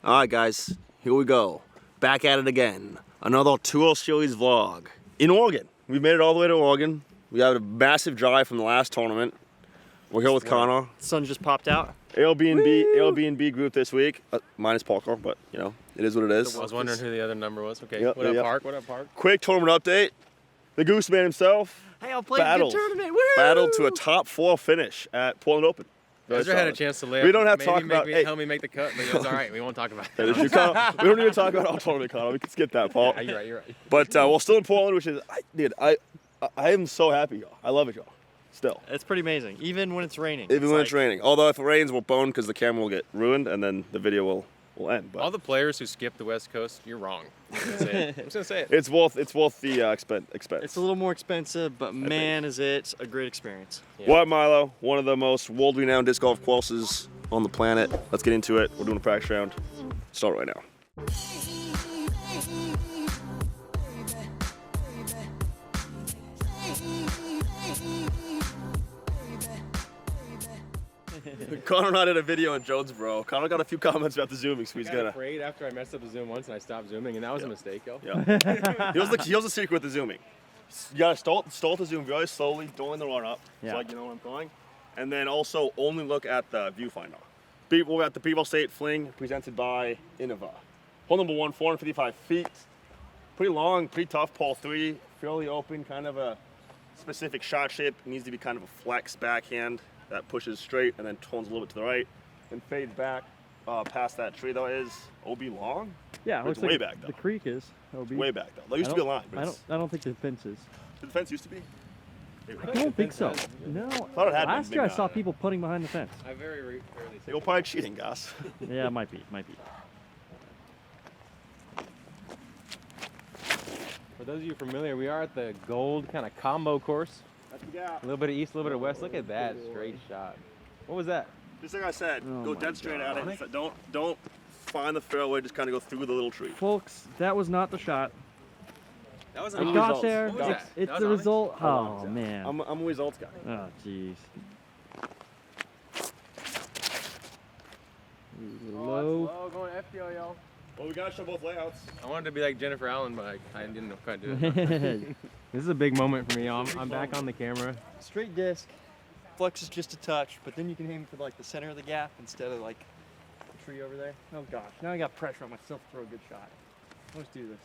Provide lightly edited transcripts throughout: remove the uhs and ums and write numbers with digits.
Alright guys, here we go. Back at it again. Another Tour Series vlog. In Oregon. We made it all the way to Oregon. We had a massive drive from the last tournament. We're here with Connor. Sun just popped out. Airbnb group this week. Minus Parker, but you know, it is what it is. I was wondering who the other number was. Okay, Yep, what up, yep. Park? What up, Park? Quick tournament update. The Goose man himself Hey, I'll play a good tournament. Woo! battled to a top 4 finish at Portland Open. Ezra had a chance to lay We don't have to talk about help me make the cut, but it was all right. We won't talk about it. we don't even talk about our tournament, Connor. We can skip that part. Yeah, you're right. You're right. But we're still in Portland, which is, I am so happy, y'all. I love it, y'all. Still. It's pretty amazing, even when it's raining. Even when it's raining. Although if it rains, we'll bone because the camera will get ruined and then the video will end. But All the players who skip the West Coast, you're wrong. I'm just gonna say it. it's worth the expense. It's a little more expensive, but man, is it a great experience. Yeah. What, Milo? One of the most world-renowned disc golf courses on the planet. Let's get into it. We're doing a practice round. Start right now. Connor and I did a video in Jonesboro. Connor got a few comments about the zooming, so he's I got gonna. afraid after I messed up the zoom once and I stopped zooming, and that was a mistake, yo. Yeah. Here's the secret with the zooming. You gotta start the zoom very slowly during the run up. Yeah. So like you know where I'm going. And then also only look at the viewfinder. We're at the Beaver State Fling presented by Innova. Hole number 1, 455 feet. Pretty long, pretty tough, par 3, fairly open, kind of a specific shot shape. It needs to be kind of a flex backhand that pushes straight and then turns a little bit to the right and fades back past that tree though. Is OB long? Yeah, But looks it's way like back though. the creek is. It's way back though. There used to be a line. But I don't think the fence is. the fence used to be? I don't think so. No. Thought it had been, Last year I maybe saw not. people putting behind the fence. I very rarely say They were probably cheating, guys. Yeah, it might be. Might be. For those of you familiar, we are at the gold kind of combo course. That's the gap. A little bit of east, a little bit of west. Look at that straight shot. What was that? Just like I said, Oh go my dead straight God. at it. Don't find the fairway. Just kind of go through the little tree. Folks, that was not the shot. That was It an got results. there. What was It's, that? it's That was the honest? result. on, Oh, Zach. man. I'm a results guy. Oh, jeez. Low. Oh, going FPO, y'all. Well, we gotta show both layouts. I wanted to be like Jennifer Allen, but I didn't know quite do it. This is a big moment for me, y'all. I'm back on the camera. Straight disc, flexes just a touch, but then you can aim for like the center of the gap instead of like the tree over there. Oh, gosh. Now I got pressure on myself to throw a good shot. Let's do this.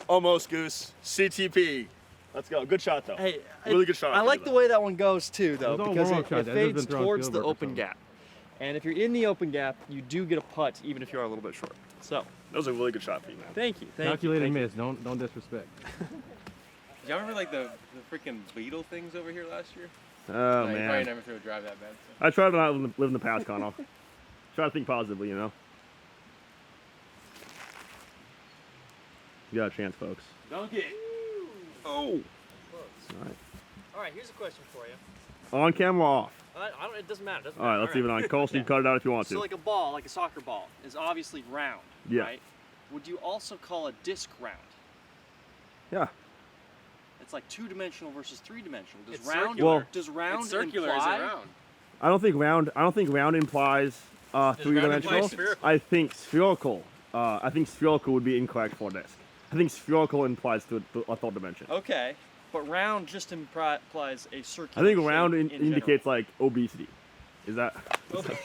Almost, Goose. CTP. Let's go. Good shot though. Hey, Really good shot. I like the way that one goes too, though, Those are all because warm-up it shots. Ezra's fades been throwing towards field the work or open something. gap. And if you're in the open gap, you do get a putt, even if you are a little bit short. So, That was a really good shot for you, man. thank you. Thank Calculated you. miss. Don't disrespect. Did y'all remember like the freaking beetle things over here last year? Oh No, you probably man. never threw a drive that bad. So. I try to not live in the past, Connor. Try to think positively, you know. You got a chance, folks. Dunk it. Oh. All right. All right, here's a question for you. On camera, off. It doesn't matter. All right, let's leave it on. Cole, you can cut it out if you want So to. like a ball, like a soccer ball, is obviously round, Yeah. right? Would you also call a disc round? Yeah. It's like 2-dimensional versus 3-dimensional. Does It's round circular. Well- does round It's circular, imply? is it round? I don't think round implies three-dimensional. spherical? I think spherical. I think spherical would be incorrect for a disc. I think spherical implies a third dimension. Okay, but round just implies a circular I think shape round in indicates like obesity. Is that? general.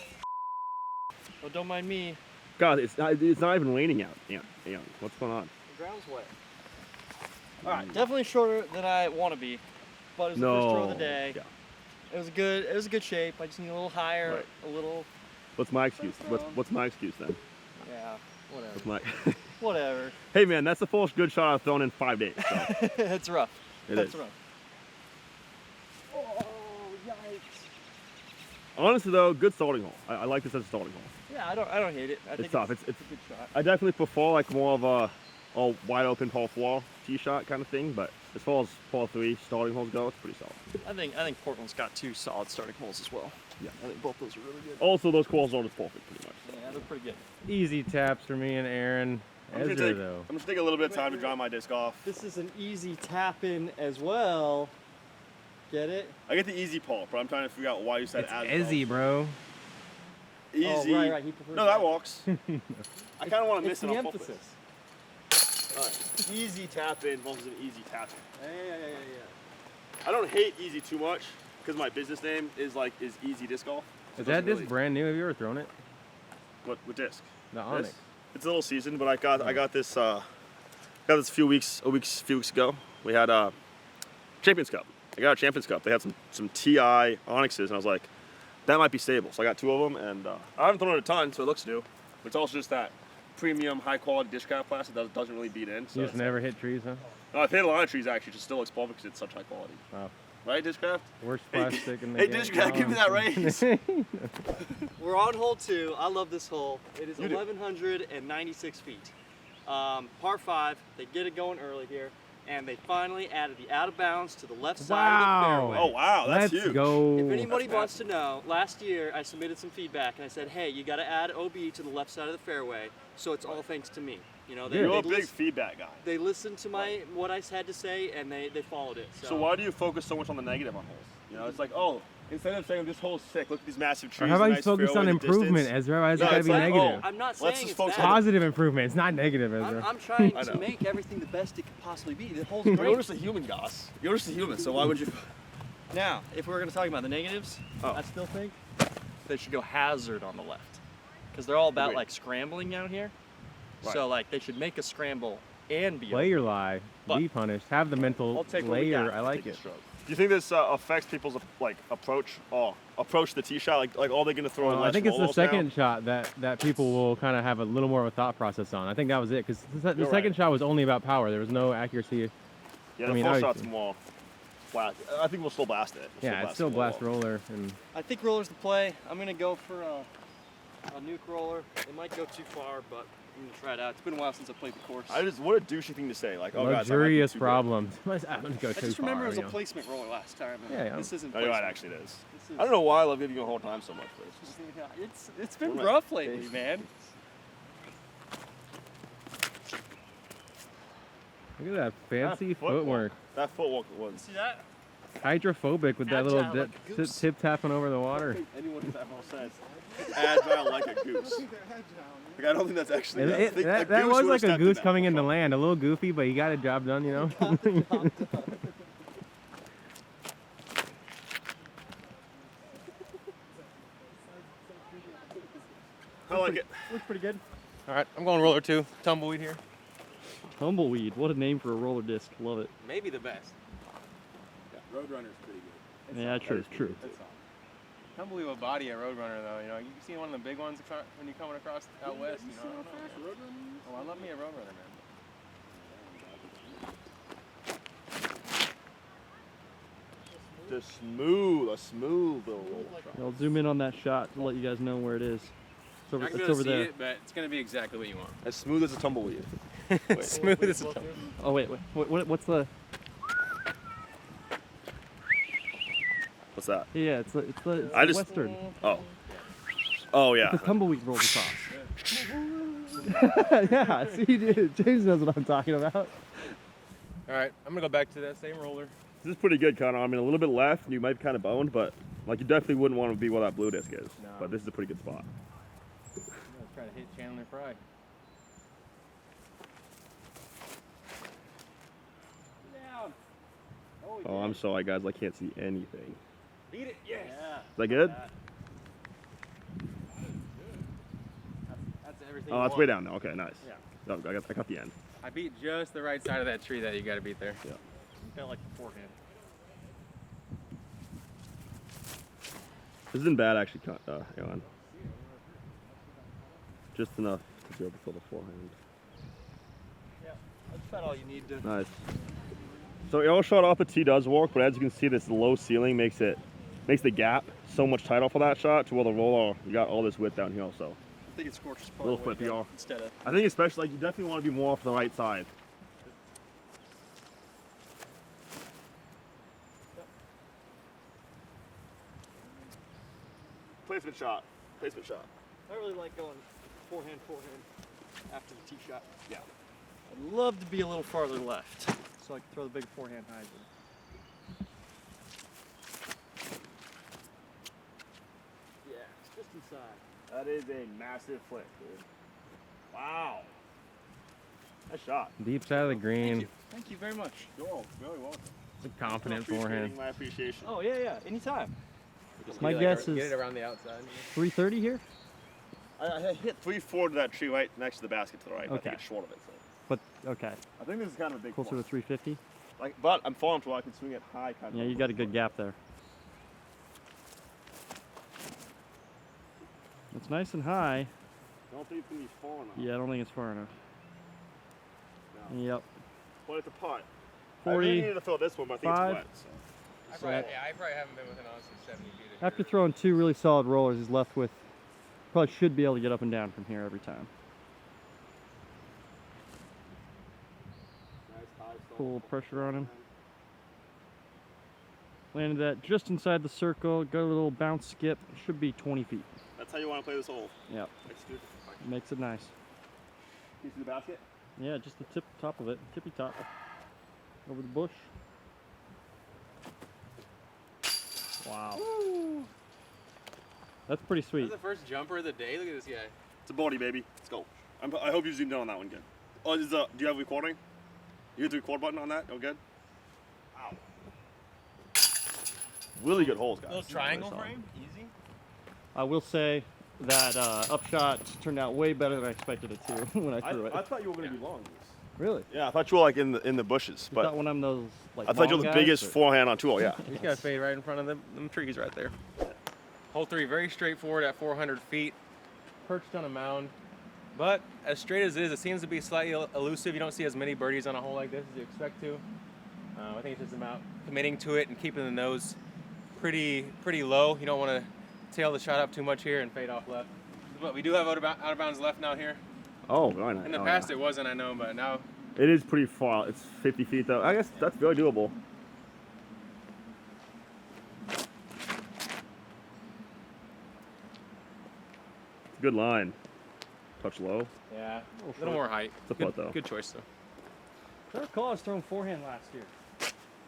Well, don't mind me. God, it's not even raining out. Yeah. What's going on? The ground's wet. All right, definitely shorter than I want to be, but it was the first throw of the day. Yeah. It was a good shape. I just need a little higher, Right. a little. What's my excuse? First What's my excuse then? Yeah, whatever. What's my? Whatever. Hey man, that's the first good shot I've thrown in 5 days. So It's rough. it That's is. rough. Oh, yikes. Honestly though, good starting hole. I like this as a starting hole. Yeah, I don't hate it. I think tough. It's It's- a good shot. I definitely prefer like more of a wide open par 4 tee shot kind of thing, but as far as par 3 starting holes go, it's pretty solid. I think Portland's got 2 solid starting holes as well. Yeah. I think both those are really good. Also, those courses are just perfect, pretty much. Yeah, they're pretty good. Easy taps for me and Aaron. I'm Ezra, though. just taking a little bit of time to dry my disc off. This is an easy tap in as well. Get it? I get the easy pull, but I'm trying to figure out why you said It's as Ezzy, bro. Easy. Oh, right. He prefers No, that walks. I kind of want to It's miss it the on emphasis. All right. Easy tap in versus an easy tap in. Yeah. I don't hate easy too much because my business name is Easy Disc Golf. So Is it that doesn't disc really- brand new? Have you ever thrown it? What disc? The Onyx. This? It's a little seasoned, but I got this a few weeks ago. We had a Champions Cup. I got a Champions Cup. They had some TI Onyxes, and I was like, that might be stable. So I got 2 of them, and I haven't thrown it a ton, so it looks new. But it's also just that premium, high quality Discraft plastic that doesn't really beat in. So You just never hit trees, huh? no, I've hit a lot of trees actually, just still looks because it's such high quality. Wow. Right, Discraft? Worst plastic in the Hey, game. Discraft, give me that raise. We're on hole 2. I love this hole. It is You do. 1,196 feet. Par 5. They get it going early here. And they finally added the out of bounds to the left side of the fairway. Oh, wow, that's Let's huge. go. If anybody That's wants to know, last year I submitted some feedback and I said, hey, you got to add OB to the left side of the fairway. So it's all thanks to me. You know, You're You're a they big lis- feedback guy. they listened to what I had to say and they followed it. So why do you focus so much on the negative on holes? You know, it's like, oh, instead of saying this hole's sick, look at these massive trees. Or how about the you nice focus fairway, on the improvement, distance. Ezra? Why is it No, gotta it's be like, negative? I'm not Let's saying just it's focus bad. on Positive improvement. It's not negative, Ezra. I'm trying I to know. make everything the best it could possibly be. The hole's You're great. just a human, Goss. You're just a human, so why would you? Now, if we're going to talk about the negatives, Oh. I still think they should go hazard on the left. Because they're all about Agreed. like scrambling out here. Right. So like they should make a scramble and be Play your lie. But- Be punished. Have the mental I'll take what we layer. got. I like Take a it. stroke. Do you think this affects people's approach the tee shot? Like all they gonna throw? Well, I less think it's the roll-offs now? second shot that people will kind of have a little more of a thought process on. I think that was it because the You're second right. shot was only about power. There was no accuracy. Yeah, I the mean, full obviously. shot's more flat. I think we'll still blast it. Yeah, it's still the blast roll-off. roller and I think roller's the play. I'm going to go for a NUKE roller. It might go too far, but I'm going to try it out. It's been a while since I played the course. What a douchey thing to say. Like, oh, guys, luxurious I might be too problems. I'm gonna go I too just remember far, it was a you know. placement roller last time. And Yeah. This isn't good. Oh, you're right, placement. actually, it is. This is- I don't know why I love giving you a whole time so much, but it's just. It's been What am I- rough lately, man. Look at that fancy footwork. footwork. That footwork was. See that? Hydrophobic with that little Agile like a goose. tip tapping over the water. Anyone with that whole sense. Agile like a goose. Like, I don't think that's actually. And I think a that goose was would've like a stepped in goose that coming for into sure. land. A little goofy, but he got a job done, you know? I like it. Looks pretty good. All right, I'm going roller 2. Tumbleweed here. Tumbleweed. What a name for a roller disc. Love it. Maybe the best. Roadrunner's pretty good. Yeah, true, true. Tumbleweed with body at Roadrunner, though. You know, you see one of the big ones when you're coming across out west. You know, I don't know. Oh, I love me a Roadrunner, man. Just a smooth little roll shot. I'll zoom in on that shot to let you guys know where it is. It's over, Not it's gonna be able over to see there. it, but it's gonna be exactly what you want. As smooth as a tumbleweed. Smooth as a tumbleweed. Oh wait, what's the? What's that? Yeah, it's the I just- western. Oh. Oh yeah. The tumbleweed rolls across. Yeah, see, dude, James knows what I'm talking about. All right, I'm gonna go back to that same roller. This is pretty good, Connor. I mean, a little bit left, you might be kind of boned, but like you definitely wouldn't want to be where that blue disc is. No. But this is a pretty good spot. I'm gonna try to hit Chandler Fry. Oh, I'm sorry, guys. I can't see anything. Beat it, yes. Yeah. Is that good? That's everything. Oh, you that's want. way down now. Okay, nice. Yeah. Oh, I got the end. I beat just the right side of that tree that you gotta beat there. Yeah. Felt like the forehand. This isn't bad, actually. Hang on. Just enough to be able to fill the forehand. That's about all you need to. Nice. So arrow shot off a tee does work, but as you can see, this low ceiling makes the gap so much tighter for that shot to where the roller, you got all this width down here. So I think it scorches part Little of the way flip down PR. instead of. I think especially like you definitely want to be more off the right side. Placement shot. Placement shot. I really like going forehand. after the tee shot. Yeah. I'd love to be a little farther left, so I can throw the big forehand hyzer. Yeah, it's just inside. That is a massive flick, dude. Wow. Nice shot. Deep side of the green. Thank you very much. You're very welcome. It's a confident Appreciating forehand. My appreciation. Oh yeah, anytime. My guess Get is it around the outside. 330 here. I hit 3-4 to that tree right next to the basket to the right. But I Okay. think it's short of it. So. But okay, I think this is kind of a big closer point. to 350. Like, but I'm falling to where I can swing it high kind of. Yeah, you got a good gap there. It's nice and high. Don't think it's gonna be far enough. Yeah, I don't think it's far enough. No. Yep. But it's a putt. 40. I really needed to throw this one, but I think 5. it's wet. So. I probably haven't been within honestly 70 feet. Of After here. throwing 2 really solid rollers, he's left with probably should be able to get up and down from here every time. Nice high start. Put a little pressure on him. Landed that just inside the circle. Got a little bounce skip. Should be 20 feet. That's how you want to play this hole. Yep. Thanks, dude. Makes it nice. You see the basket? Yeah, just the top of it. Tippy top. Over the bush. Wow. That's pretty sweet. That's the first jumper of the day. Look at this guy. It's a body, baby. Let's go. I hope you zoomed in on that one good. Oh, do you have recording? You hit the record button on that? Oh, good. Ow. Really good holes, guys. Little triangle Really solid. frame. Easy. I will say that upshot turned out way better than I expected it to when I threw it. I thought you were going to be long. Really? Yeah, I thought you were like in the bushes, Is but that one of those like I thought you long were the guys, biggest or- forehand on 2-0, yeah. He's got to fade right in front of them trees right there. Hole 3, very straightforward at 400 feet. Perched on a mound. But as straight as it is, it seems to be slightly elusive. You don't see as many birdies on a hole like this as you expect to. I think it's just about committing to it and keeping the nose pretty low. You don't want to tail the shot up too much here and fade off left. But we do have out of bounds left now here. Oh, very nice. In the past it wasn't, I know, but now It is pretty far. It's 50 feet though. I guess that's very doable. Good line. Touch low. yeah, a little more height. It's a putt, though. Good choice though. Trevor Kaale has thrown forehand last year.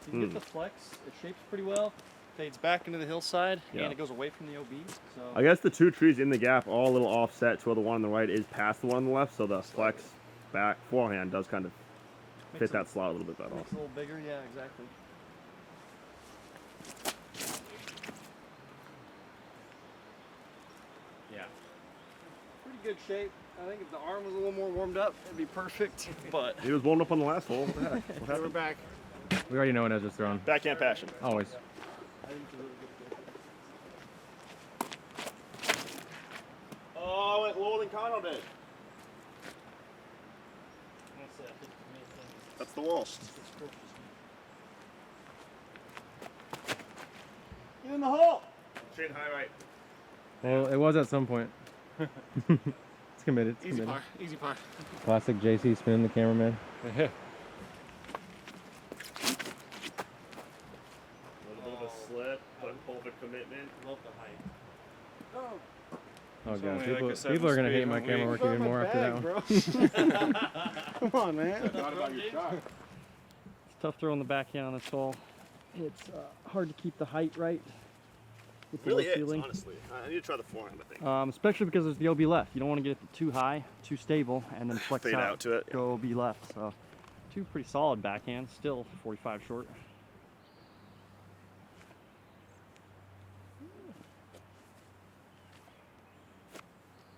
You can get the flex. It shapes pretty well. Fades back into the hillside, Yeah. and it goes away from the OB. So I guess the 2 trees in the gap are all a little offset to where the one on the right is past the one on the left, so the flex back forehand does kind of fit that slot a little bit better. makes it a little bigger. Yeah, exactly. Yeah. Pretty good shape. I think if the arm was a little more warmed up, it'd be perfect. But He was blown up on the last hole. What the heck? What We're happened? back. We already know when Ezra's thrown. Backhand passion. Always. I think it's a really good shape. Oh, it lower than Kano did. That's the worst. Get in the hole. Straight high right. Well, it was at some point. It's committed. It's Easy committed. par. Easy par. Classic JC spin, the cameraman. A little bit of a slip, but full of a commitment. Love the height. Oh It's god, only like a people are gonna 7 hate my speed, camera won't work even more after that one. Come on, man. Not about your shot. It's tough throwing the backhand on this hole. It's hard to keep the height right with the Really low is, ceiling. honestly. I need to try the forehand, I think. Especially because there's the OB left. You don't want to get it too high, too stable, and then flex Fade out, out to it. go OB left. So 2 pretty solid backhands, still 45 short.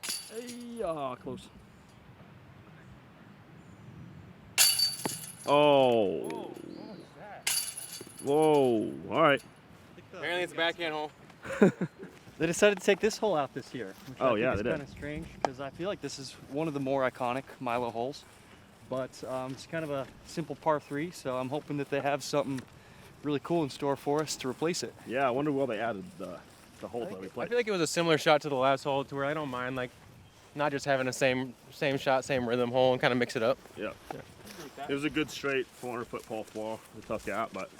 Hey, close. Oh. Whoa. All right. Apparently it's a backhand hole. They decided to take this hole out this year. Which Oh, I yeah, think they is did. kind of strange because I feel like this is one of the more iconic Milo holes. But it's kind of a simple par 3, so I'm hoping that they have something really cool in store for us to replace it. Yeah, I wonder where they added the hole that we I played. feel like it was a similar shot to the last hole, to where I don't mind like not just having the same shot, same rhythm hole, and kind of mix it up. Yeah. It was a good straight 400-foot par 4. A tough gap, but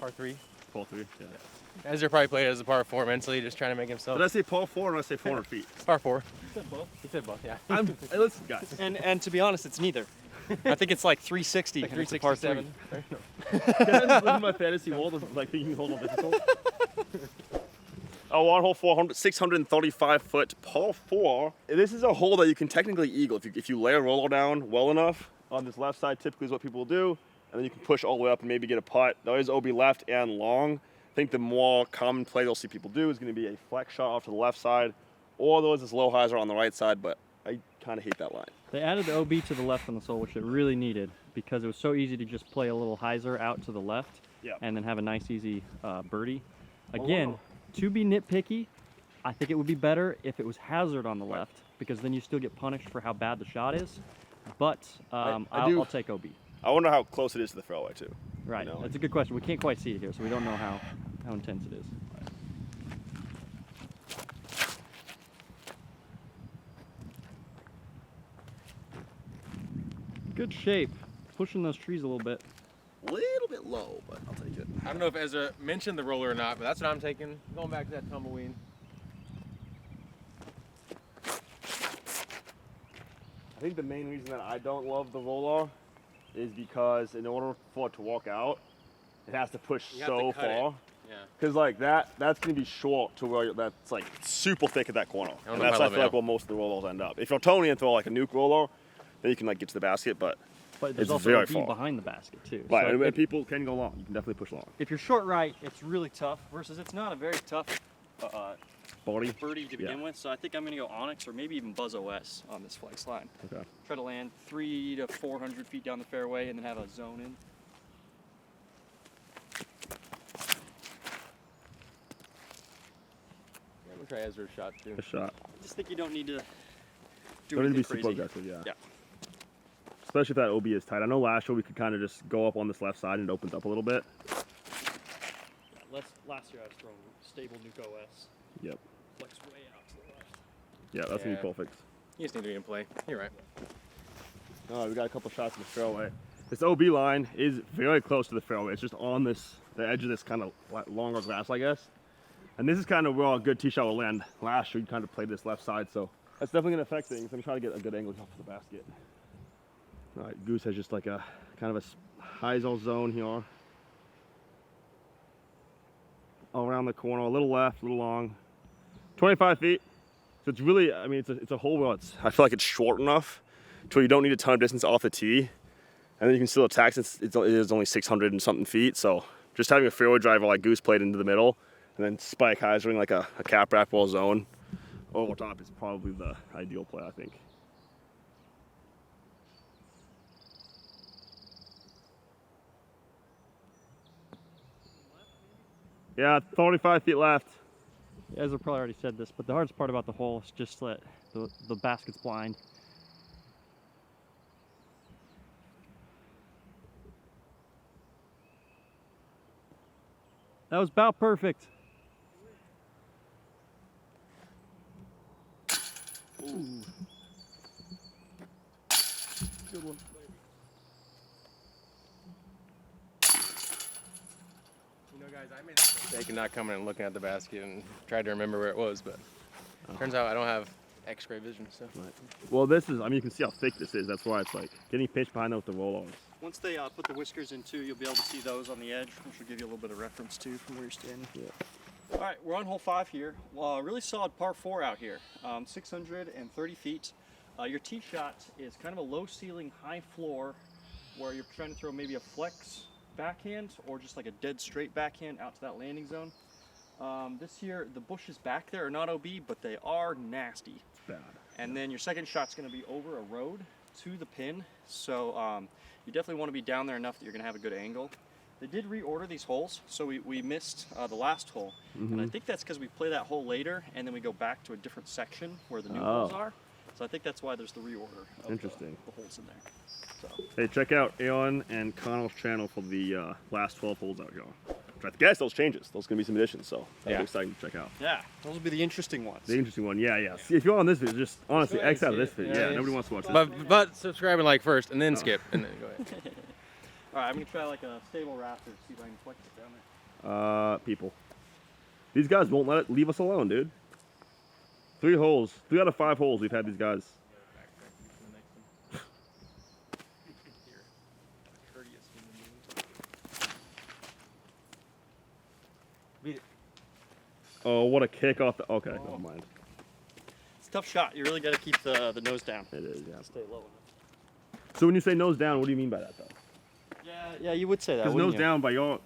Par 3. Par 3, yeah. Ezra probably played it as a par 4 mentally, just trying to make himself. Did I say par 4 or did I say 400 feet? Par 4. You said both. He said both, yeah. Hey, listen, guys. And to be honest, it's neither. I think it's like 360. Like and it's a par 3. 367. Can I just live in my fantasy world of like thinking hold on difficult? A one hole 635-foot par 4. This is a hole that you can technically eagle if you lay a roller down well enough on this left side. Typically, is what people will do, and then you can push all the way up and maybe get a putt. There is OB left and long. I think the more common play you'll see people do is going to be a flex shot off to the left side, or there was this low hyzer on the right side. But I kind of hate that line. They added the OB to the left on the sole, which it really needed because it was so easy to just play a little hyzer out to the left and then have a nice easy birdie. Again, to be nitpicky, I think it would be better if it was hazard on the left because then you still get punished for how bad the shot is. But I'll take OB. I wonder how close it is to the fairway too. Right, You know, that's a good question. We can't quite see it here, so we don't know how intense it is. Good shape. Pushing those trees a little bit. little bit low, but I'll take it. I don't know if Ezra mentioned the roller or not, but that's what I'm taking. Going back to that tumbleweed. I think the main reason that I don't love the roller is because in order for it to walk out, it has to push You have so to cut far. it. Yeah. Because like that's gonna be short to where that's like super thick at that corner. I don't And know if that's I I love feel it like where most of the rollers end up. If you're Tony and throw like a NUKE roller, then you can like get to the basket, but But there's it's also very OB far. behind the basket too. Right, So and if, people can go long. You can definitely push long. If you're short right, it's really tough. Versus it's not a very tough Body. birdie to begin with. So I think I'm gonna go Onyx or maybe even Buzz OS on this flex line. Okay. Try to land 300 to 400 feet down the fairway and then have a zone in. I'm gonna try Ezra's shot too. A shot. I just think you don't need to do Don't need to be anything super crazy. aggressive, yeah. Yeah. Especially if that OB is tight. I know last year we could kind of just go up on this left side and it opens up a little bit. Last year I was throwing stable NUKE OS. Yep. Flex way out to the left. Yeah, that's gonna be Yeah. perfect. You just need to be in play. You're right. All right, we got a couple shots in the fairway. This OB line is very close to the fairway. It's just on the edge of this kind of longer grass, I guess. And this is kind of where a good tee shot will land. Last year, you kind of played this left side, so that's definitely gonna affect things. I'm trying to get a good angle off the basket. All right, Goose has just like a kind of a high zone here. All around the corner, a little left, a little long. 25 feet. So it's really, I mean, it's a hole where I feel like it's short enough to where you don't need a ton of distance off the tee. And then you can still attack since it is only 600 and something feet. So just having a fairway driver like Goose played into the middle and then spike hyzering like a cap wrap ball zone over top is probably the ideal play, I think. Yeah, 35 feet left. Ezra probably already said this, but the hardest part about the hole is just that the basket's blind. That was about perfect. Ooh. Good one. You know, guys, I made the mistake of not coming and looking at the basket and tried to remember where it was, but turns out I don't have X-ray vision, so. Right. Well, this is, I mean, you can see how thick this is. That's why it's like getting pitched behind with the roll-ons. Once they put the whiskers in too, you'll be able to see those on the edge, which will give you a little bit of reference too from where you're standing. Yeah. All right, we're on hole 5 here. Really solid par 4 out here, 630 feet. Your tee shot is kind of a low ceiling, high floor, where you're trying to throw maybe a flex backhand or just like a dead straight backhand out to that landing zone. This here, the bushes back there are not OB, but they are nasty. It's bad. And then your second shot's going to be over a road to the pin, so you definitely want to be down there enough that you're going to have a good angle. They did reorder these holes, so we missed the last hole. And I think that's because we play that hole later, and then we go back to a different section where the new holes are. So I think that's why there's the reorder of Interesting. the holes in there. So. Hey, check out Aeon and Connell's channel for the last 12 holes out here. I guess those changes. Those going to be some additions, so that'll be exciting to check out. Yeah, those will be the interesting ones. The interesting one, yeah. See, if you're on this video, just honestly, X out of this video. Yeah, Yeah, nobody wants to watch this. But subscribe and like first, and then skip, and then go ahead. All right, I'm gonna try like a stable raptor, see if I can flex it down there. People. These guys won't leave us alone, dude. 3 holes. 3 out of 5 holes we've had these guys. Beat it. Oh, what a kick off the. Okay, never mind. It's a tough shot. You really got to keep the nose down. It is, yeah. Stay low enough. So when you say nose down, what do you mean by that, though? Yeah, you would say that. Because wouldn't nose you? down by your.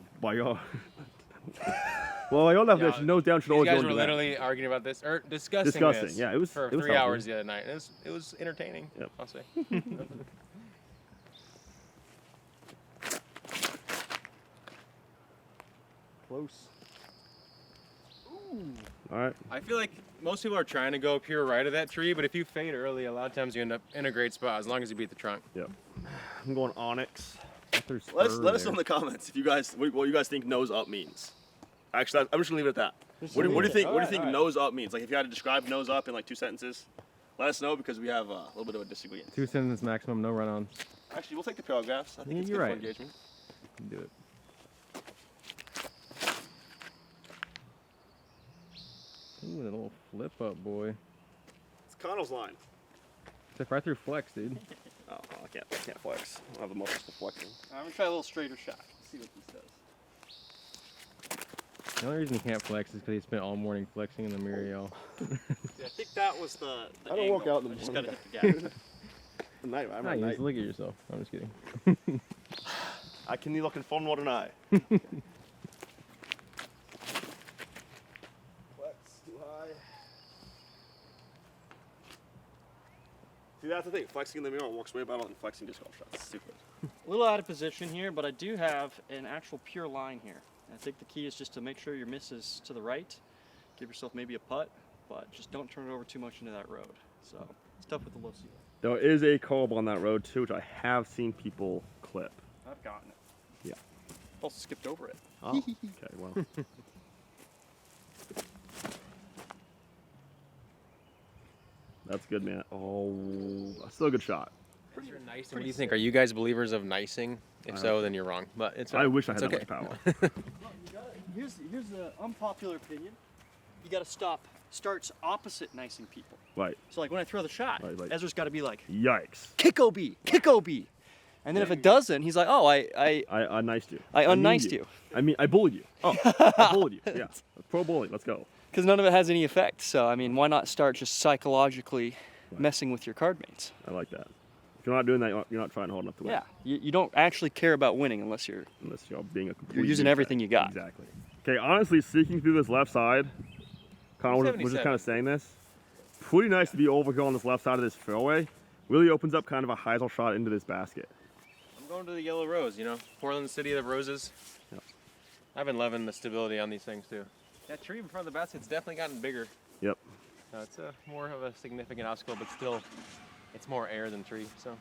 Well, by your definition, nose down should These always guys go were into that. literally arguing about this, or discussing Discussing, this yeah, it was for it was 3 healthy. hours the other night. It was entertaining. Yep. I'll say. Close. All right. I feel like most people are trying to go pure right of that tree, but if you fade early, a lot of times you end up in a great spot as long as you beat the trunk. Yep. I'm going onyx. Let Let us know in the comments if you guys what you guys think nose up means. Actually, I'm just gonna leave it at that. What do you think? What do you think nose up means? Like if you had to describe nose up in like 2 sentences, let us know because we have a little bit of a disagreement. 2 sentences maximum, no run-ons. Actually, we'll take the paragraphs. I think it's You're good right. for engagement. Do it. Ooh, that little flip up, boy. It's Connell's line. Except right through flex, dude. Oh, I can't flex. I don't have the muscles for flexing. I'm gonna try a little straighter shot. See what this does. The only reason he can't flex is because he spent all morning flexing in the mirror, y'all. Yeah, I think that was the I don't walk angle. out in the I just morning. gotta hit the gap. Night, I'm Nah, at you night. just look at yourself. I'm just kidding. I can look in fun more than I. Flex too high. See, that's the thing. Flexing in the mirror works way better than flexing disc golf shots. It's stupid. A little out of position here, but I do have an actual pure line here. I think the key is just to make sure your miss is to the right. Give yourself maybe a putt, but just don't turn it over too much into that road. So it's tough with the low ceiling. There is a curb on that road too, which I have seen people clip. I've gotten it. Yeah. Also skipped over it. Oh, okay, well. That's good, man. Oh, still a good shot. What do you think? Are you guys believers of nicing? If so, then you're wrong. But it's I wish I had it's that okay. much power. Here's the unpopular opinion. You got to starts opposite nicing people. Right. So like when I throw the shot, Right. Ezra's got to be like, Yikes. kick OB. And then if it doesn't, he's like, oh, I I uniced you. I memed unniced you. I mean, I bullied you. Oh, I bullied you. Yeah. Pro bully. Let's go. because none of it has any effect. So I mean, why not start just psychologically messing with your card mates? I like that. If you're not doing that, you're not trying hard enough to win. Yeah, you don't actually care about winning unless you're Unless you're being a complete You're using douchebag. everything you got. Exactly. Okay, honestly, seeking through this left side, Connell was just 77. kind of saying this. Pretty nice to be over here on this left side of this fairway. Really opens up kind of a Heisel shot into this basket. I'm going to the Yellow Rose, you know, Portland, City of Roses. Yep. I've been loving the stability on these things too. That tree in front of the basket's definitely gotten bigger. Yep. It's more of a significant obstacle, but still, it's more air than tree. So.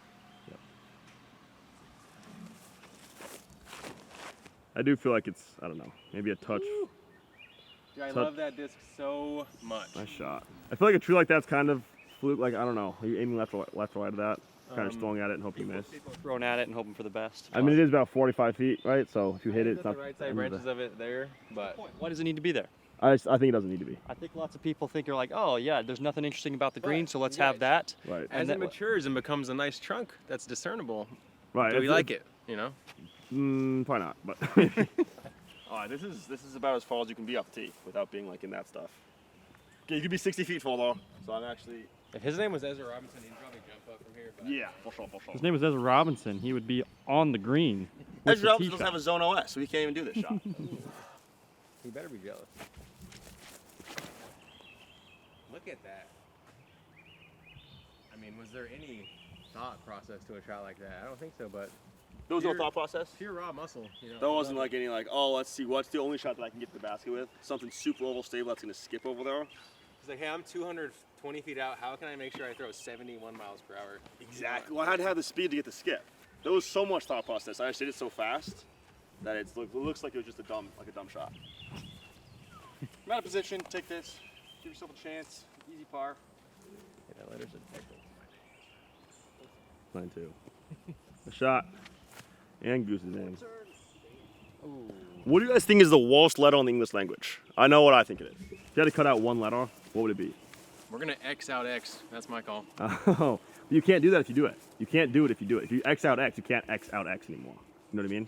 I do feel like it's, I don't know, maybe a touch. Dude, I So- love that disc so much. Nice shot. I feel like a tree like that's kind of fluke. Like, I don't know. Are you aiming left or right of that? Kind of just throwing at it and hope you miss. throwing at it and hoping for the best. I mean, it is about 45 feet, right? So if you hit it, It's it's not the right the side end of branches of it there, but Why does it need to be there? I think it doesn't need to be. I think lots of people think you're like, oh yeah, there's nothing interesting about the green, But, so let's yeah, have that. Right. as that- it matures and becomes a nice trunk that's discernible, Right. do we like it? You know. Probably not, but. All right, this is about as far as you can be off the tee without being like in that stuff. Okay, you could be 60 feet tall though, so I'm actually. If his name was Ezra Robinson, he'd probably jump up from here. But Yeah, for sure, for sure. His name was Ezra Robinson. He would be on the green. with Ezra the Robinson tee doesn't shot. have a zone OS, so he can't even do this shot. he better be jealous. Look at that. I mean, was there any thought process to a shot like that? I don't think so, but There was no Pure- thought process. pure raw muscle. You know. There wasn't like any like, oh, let's see, what's the only shot that I can get to the basket with? Something super oval stable that's gonna skip over there. It's like, hey, I'm 220 feet out. How can I make sure I throw 71 miles per hour? Exactly. Well, I had to have the speed to get the skip. There was so much thought process. I just did it so fast that it looks like it was just a dumb shot. I'm out of position. Take this. Give yourself a chance. Easy par. Yeah, that letter's a technical. Mine too. The shot. And Goose's name. What do you guys think is the worst letter in the English language? I know what I think it is. If you had to cut out one letter, what would it be? We're gonna X out X. That's my call. Oh, you can't do that if you do it. You can't do it if you do it. If you X out X, you can't X out X anymore. You know what I mean?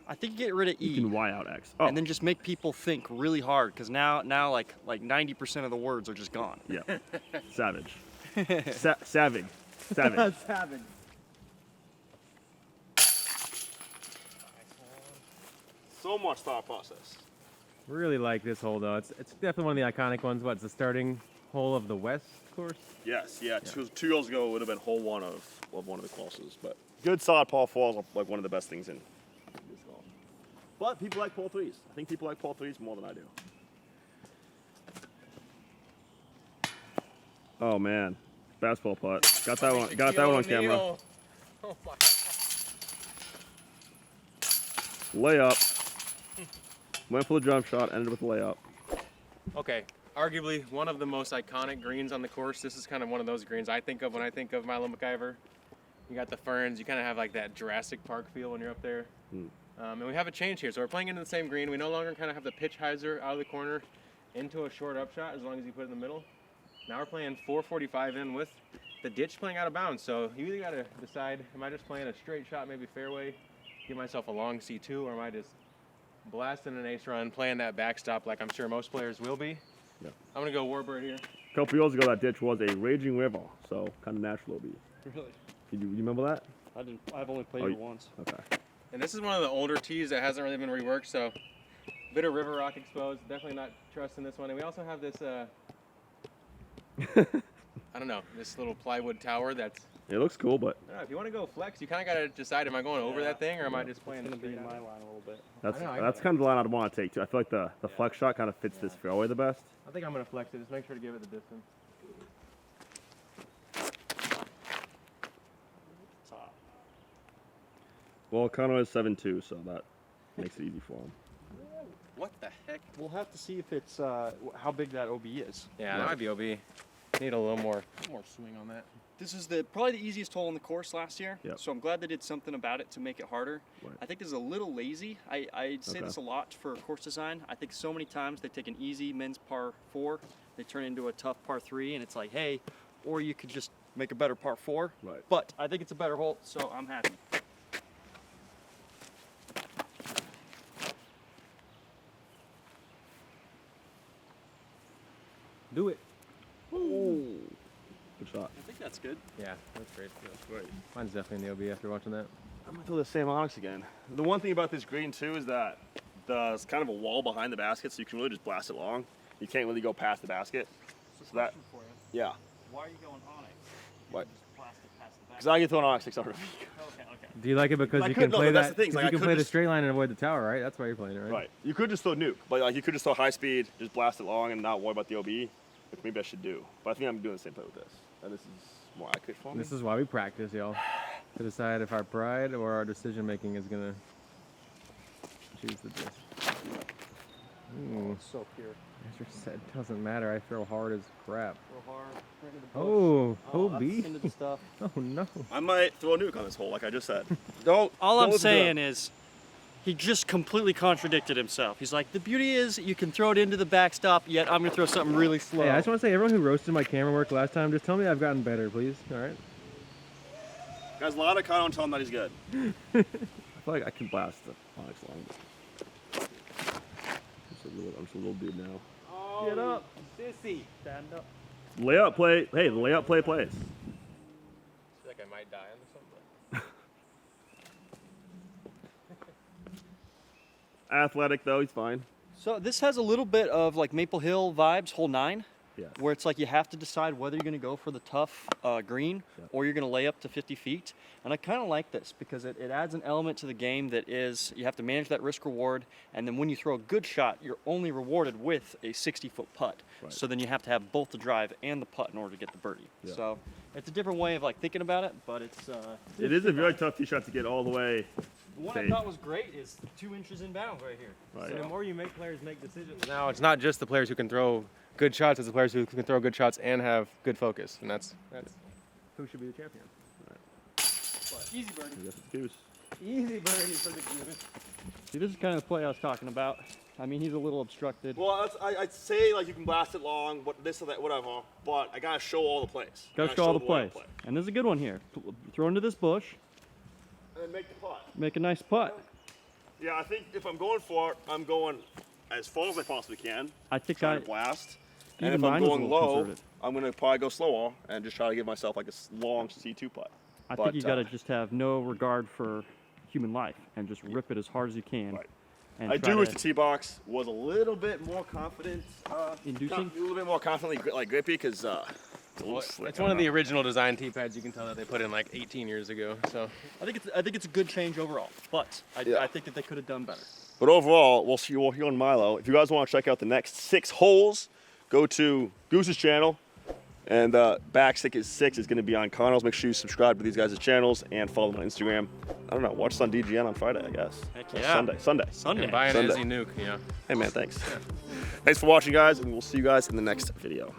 I think you get rid of E. You can Y out X. Oh, And then just make people think really hard, because now like 90% of the words are just gone. yeah. Savage. Savage. Savage. Savage. So much thought process. Really like this hole though. It's definitely one of the iconic ones. What? It's the starting hole of the West course. Yes, yeah. 2 years ago, it would have been hole one of one of the courses. But good solid par fours are like one of the best things in this golf. But people like par threes. I think people like par threes more than I do. Oh man, basketball putt. Got that one. Got that one on camera. Oh my. Layup. Went for the jump shot. Ended with the layup. Okay, arguably one of the most iconic greens on the course. This is kind of one of those greens I think of when I think of Milo McIver. You got the ferns. You kind of have like that Jurassic Park feel when you're up there. And we have a change here. So we're playing into the same green. We no longer kind of have the pitch hyzer out of the corner into a short upshot as long as you put it in the middle. Now we're playing 445 in with the ditch playing out of bounds. So you either got to decide, am I just playing a straight shot, maybe fairway, give myself a long C2, or am I just blasting an ace run, playing that backstop like I'm sure most players will be? Yeah. I'm going to go Warbird here. A couple years ago, that ditch was a raging river, so kind of natural to be. Really? You remember that? I didn't. I've only played it once. Okay. And this is one of the older tees that hasn't really been reworked, so a bit of river rock exposed. Definitely not trusting this one. And we also have this, I don't know, this little plywood tower that's, It looks cool, but I don't know, if you want to go flex, you kind of got to decide, am I going over that thing or am I just playing It's the gonna be straight in my out? line a little bit. that's kind of the line I'd want to take too. I feel like the flex shot kind of fits this fairway the best. I think I'm going to flex it. Just make sure to give it the distance. Top. Well, Connor is 7-2, so that makes it easy for him. What the heck? We'll have to see if it's how big that OB is. Yeah, that might be OB. Need a little more swing on that. This is probably the easiest hole in the course last year. Yep. So I'm glad they did something about it to make it harder. Right. I think this is a little lazy. I say Okay. this a lot for course design. I think so many times they take an easy men's par 4, they turn it into a tough par 3, and it's like, hey, or you could just make a better par 4. Right. But I think it's a better hole, so I'm happy. Do it. Ooh. Good shot. I think that's good. Yeah, that's great. That's great. Mine's definitely in the OB after watching that. I'm gonna throw the same onyx again. The one thing about this green too is that there's kind of a wall behind the basket, so you can really just blast it long. You can't really go past the basket. So that, for you. yeah. Why are you going onyx? Why? Just blast it past the back. Because I get thrown onyx 600 feet. Okay, okay. Do you like it because I you could- can no, play that's that? the thing, 'Cause like, you I can could play the just- straight line and avoid the tower, right? That's why you're playing it, right? Right. You could just throw nuke, but like you could just throw high speed, just blast it long, and not worry about the OB, which maybe I should do. But I think I'm doing the same play with this. And this is more accurate for me. This is why we practice, y'all, to decide if our pride or our decision making is gonna choose the disc. Ooh, It's so pure. Esther said doesn't matter. I throw hard as crap. Real hard. Right into the bush. Oh, that's OB. into the stuff. Oh no. I might throw a nuke on this hole, like I just said. Don't. All don't I'm listen to saying them. is, he just completely contradicted himself. He's like, the beauty is you can throw it into the backstop, yet I'm gonna throw something really slow. Hey, I just want to say, everyone who roasted my camera work last time, just tell me I've gotten better, please. All right. Guys, a lot of kind don't tell him that he's good. I feel like I can blast the onyx long. I'm just a little dude now. Oh, Get up. sissy. Stand up. Layup play. Hey, the layup play plays. I feel like I might die on this one, Athletic though, he's fine. So this has a little bit of like Maple Hill vibes, hole 9. Yeah. Where it's like you have to decide whether you're going to go for the tough green or you're going to lay up to 50 feet. And I kind of like this because it adds an element to the game that is you have to manage that risk reward. And then when you throw a good shot, you're only rewarded with a 60-foot putt. Right. So then you have to have both the drive and the putt in order to get the birdie. Yeah. So it's a different way of like thinking about it, but it's. It is a very tough tee shot to get all the way. The one safe. I thought was great is 2 inches in bounds right here. Right. So the more you make players make decisions. Now it's not just the players who can throw good shots, it's the players who can throw good shots and have good focus, and that's who should be the champion. But easy birdie. I guess it's Goose. Easy birdie for the Goose. See, this is kind of the play I was talking about. I mean, he's a little obstructed. Well, I'd say like you can blast it long, but this or that, whatever. But I gotta show all the plays. Gotta show all the way I plays. play. And this is a good one here. Throw into this bush, And then make the putt. make a nice putt. Yeah, I think if I'm going for it, I'm going as far as I possibly can. I think Trying to blast. And even if I'm mine was a going little low, conservative. I'm gonna probably go slower and just try to give myself like a long C2 putt. I But, think you got to just have no regard for human life and just rip it as hard as you can. Right. And I try do wish to- the tee box was a little bit more confident. Inducing? A little bit more confidently like grippy because it's a little Well, slick. it's one of the original design tee pads. You can tell that they put in like 18 years ago. So I think it's a good change overall, but Yeah. I think that they could have done better. But overall, we'll see you all here on Milo. If you guys want to check out the next 6 holes, go to Goose's channel. And back 6 is going to be on Connell's. Make sure you subscribe to these guys' channels and follow them on Instagram. I don't know, watch us on DGN on Friday, I guess. Heck Or yeah. Sunday. and buy an Sunday. NUKE, yeah. Hey man, thanks. Thanks for watching, guys, and we'll see you guys in the next video.